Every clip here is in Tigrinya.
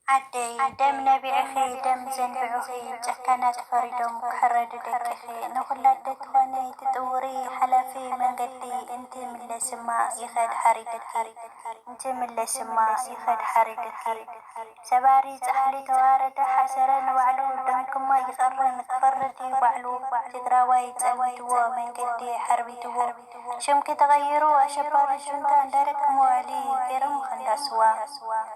عدي دم نبيعخي دم زنبعخي جكانات فريدم كحرد دكخي نخلات تخوني تطوري حلفي من قدي انت من لسما يخد حريدكي انت من لسما يخد حريدكي سباري تحلي توارد حسرا وعلو دمكما يقرن تفردي وعلو تقراوي تسلمتوا من قدي حربيتوا شمك تغيروا أشبار الجنتان دارك موالي كرم خندسوا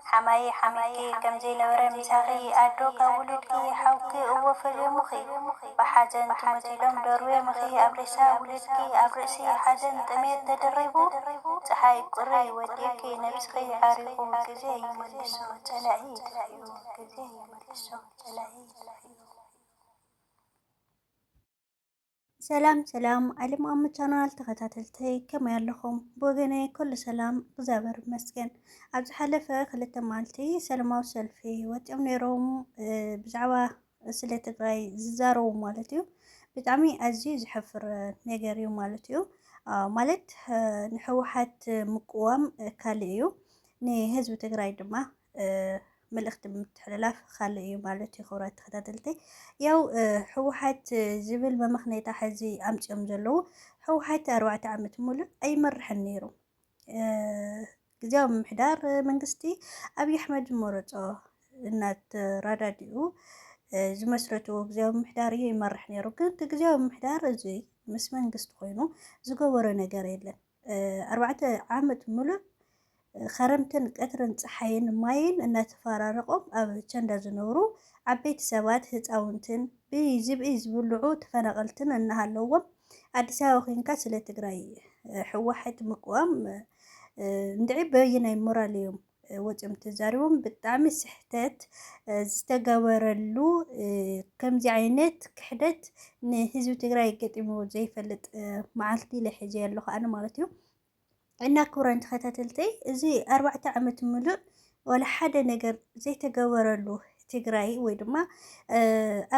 حماي حميكي كم زي نورا مساغي أدوكا ولدكي حوكي أوفلي مخي بحاجن تمثلهم دروي مخي أبرسا ولدكي أبرسي حاجن تميت تدربو تحاي قري وديكي نبسخي عارقو كزي ملسو تلاهي كزي ملسو تلاهي ሰላም ዓለም አም ቻናል ተከታተልተይ ከመ ያለኹም በወገነይ ኩሉ ሰላም እግዚአብሔር ይመስገን። ኣብዚ ሓለፈ ክልተ መዓልቲ ሰላማዊ ሰልፊ ወጥኦም ነይሮም ብዛዕባ ስለ ትግራይ ዝዛረቡ ማለት እዩ። ብጣዕሚ ኣዝዩ ዝሕፍር ነገር እዩ ማለት እዩ። ማለት ንሕወሓት ምቁዋም ካልእ እዩ፣ ንህዝቢ ትግራይ ድማ መልእክቲ ምትሕልላፍ ካልእ እዩ ማለት እዩ። ክብራት ተከታተልተይ ያው ሕወሓት ዝብል መምክኔታ ሕዚ ኣምፅኦም ዘለዉ ሕወሓት 4 ዓመት ሙሉእ ኣይመርሕን ነይሩ። ግዚያዊ ምምሕዳር መንግስቲ ኣብይ ኣሕመድ መረፆ እናተራዳድኡ ዝመስረትዎ ግዚያዊ ምምሕዳር እዩ ይመርሕ ነይሩ። ግን እቲ ግዚያዊ ምምሕዳር እዚ ምስ መንግስቲ ኮይኑ ዝገበሮ ነገር የለን። 4 ዓመት ሙሉእ خرمتن قطرن ፀሓይን ማይን እናተፈራረቆም ኣብ ቸንዳ ዝነብሩ ዓበይቲ ሰባት ህፃውንትን ብዝብኢ ዝብልዑ ተፈናቀልትን እናሃለዎም ኣዲስ ኣበባ ኮይንካ ስለ ትግራይ ሕወሓት ምቁዋም እንድዒ በይናይ ሞራል እዮም ወፅኦም ተዛሪቦም ብጣዕሚ ስሕተት ዝተገበረሉ ከምዚ ዓይነት ክሕደት ንህዝቢ ትግራይ ገጢሙ ዘይፈልጥ መዓልቲ ለሕዚ ያለኹ ኣነ ማለት እዩ። እና ክብራን ተከታተልተይ እዚ 4 ዓመት ሙሉእ ወላ ሓደ ነገር ዘይተገበረሉ ትግራይ ወይ ድማ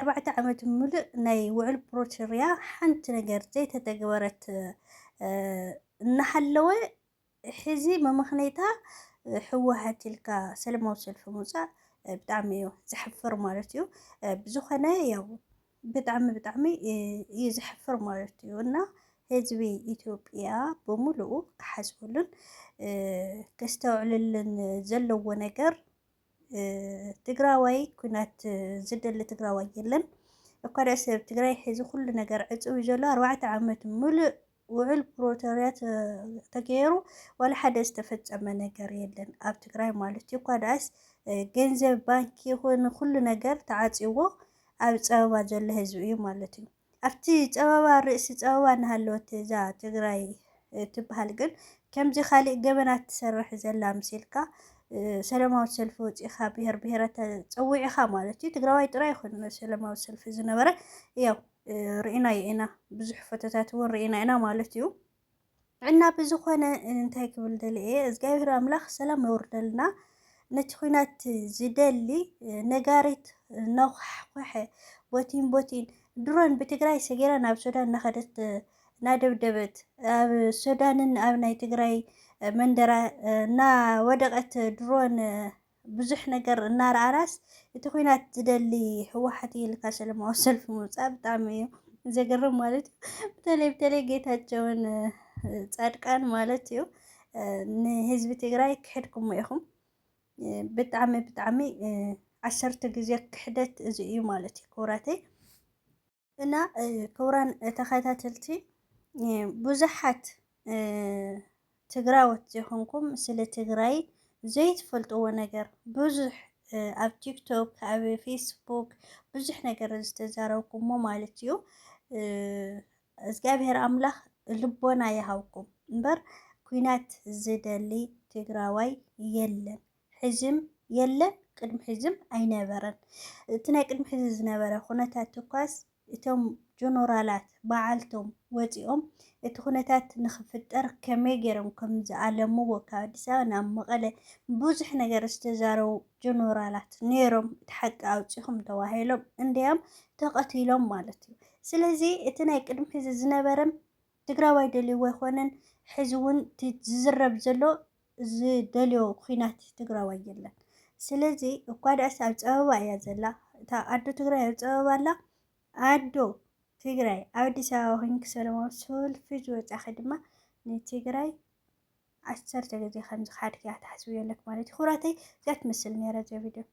4 ዓመት ሙሉእ ናይ ውዕል ፕሮቶሪያ ሓንቲ ነገር ዘይተተገበረት እናሃለወ ሕዚ መምክኔታ ሕወሓት ኢልካ ሰላማዊ ሰልፊ ምውፃእ ብጣዕሚ እዩ ዝሕፍር ማለት እዩ። ብዝኾነ ያው ብጣዕሚ እዩ ዝሕፍር ማለት እዩ እና ህዝቢ ኢትዮጵያ በሙሉኡ ክሓስቡልን ከስተውዕልልን ዘለዎ ነገር ትግራዋይ ኩናት ዝደሊ ትግራዋይ የለን እኳ ሰብ ትግራይ ሕዚ ኩሉ ነገር ዕፅው ዘሎ 4 ዓመት ሙሉእ ውዕል ፕሮቶሪያ ተገይሩ ወላ ሓደ ዝተፈፀመ ነገር የለን ኣብ ትግራይ ማለት እዩ። እኳ ዳስ ገንዘብ ባንኪ ይኹን ኩሉ ነገር ተዓፂዎ ኣብ ፀበባ ዘሎ ህዝቢ እዩ ማለት እዩ። ኣብቲ ፀበባ ርእሲ ፀበባ እናሃለወት እዛ ትግራይ ትበሃል ግን ከምዚ ካልእ ገበናት ትሰርሕ ዘላ ምሲልካ ሰላማዊ ሰልፊ ወፂኻ ብሄር ብሄራት ፀዊዕኻ ማለት እዩ። ትግራዋይ ጥራይ ይኹን ሰላማዊ ሰልፊ ዝነበረ ያው ርኢና ኢና ብዙሕ ፎቶታት እውን ርኢና ኢና ማለት እዩ። እና ብዝኾነ እንታይ ክብል ደልየ እግዚኣብሔር ኣምላኽ ሰላም የውርደልና ነቲ ኩናት ዝደሊ ነጋሪት ነኳሕኳሐ ቦቲን ድሮን ብትግራይ ሰጌራ ናብ ሱዳን ናኸደት ናደብደበት ኣብ ሱዳንን ኣብ ናይ ትግራይ መንደራ እና ወደቀት ድሮን ብዙሕ ነገር እናረኣናስ እቲ ኩናት ዝደሊ ሕወሓት ኢልካ ሰላማዊ ሰልፊ ምውፃእ ብጣዕሚ እዩ ዘገርም ማለት እዩ። በተለይ ጌታቸውን ጻድቃን ማለት እዩ ንህዝቢ ትግራይ ክሕድክሞ ኢኹም ብጣዕሚ 10 ግዜ ክሕደት እዚ እዩ ማለት እዩ ክብራተይ። እና ክቡራን ተኸታተልቲ ብዙሓት ትግራዎት ዘይኮንኩም ስለ ትግራይ ዘይትፈልጥዎ ነገር ብዙሕ ኣብ ቲክቶክ ኣብ ፌስቡክ ብዙሕ ነገር ዝተዛረብኩሞ ማለት እዩ። እግዚኣብሔር ኣምላኽ ልቦና ይሃብኩም እምበር ኩናት ዝደሊ ትግራዋይ የለን፣ ሕዝም የለን፣ ቅድሚ ሕዝም ኣይነበረን። እቲ ናይ ቅድሚ ሕዚ ዝነበረ ኩነታት እኳስ እቶም ጀነራላት በዓልቶም ወፂኦም እቲ ኩነታት ንኽፍጠር ከመይ ገይሮም ከም ዝኣለምዎ ካብ ኣዲስ ኣበባ ናብ መቐለ ብዙሕ ነገር ዝተዛረቡ ጀነራላት ነይሮም። እቲ ሓቂ ኣውፂኹም ተባሂሎም እንድያም ተቐቲሎም ማለት እዩ። ስለዚ እቲ ናይ ቅድሚ ሕዚ ዝነበረ ትግራዋይ ደልይዎ ኣይኮነን። ሕዚ እውን ዝዝረብ ዘሎ ዝደልዮ ኩናት ትግራዋይ የለን። ስለዚ እኳ ዳስ ኣብ ፀበባ እያ ዘላ እታ ኣዶ ትግራይ ኣብ ፀበባ ኣላ ኣዶ ትግራይ ኣብ ኣዲስ ኣበባ ኮይንክ ሰላማዊ ሰልፊ ዝወፃኺ ድማ ንትግራይ 10 ግዜ ከም ዝካድክ እያ ተሓስብየለክ ማለት እዩ። ኩራተይ እዚኣ ትመስል ነይራ እዛ ቪድዮ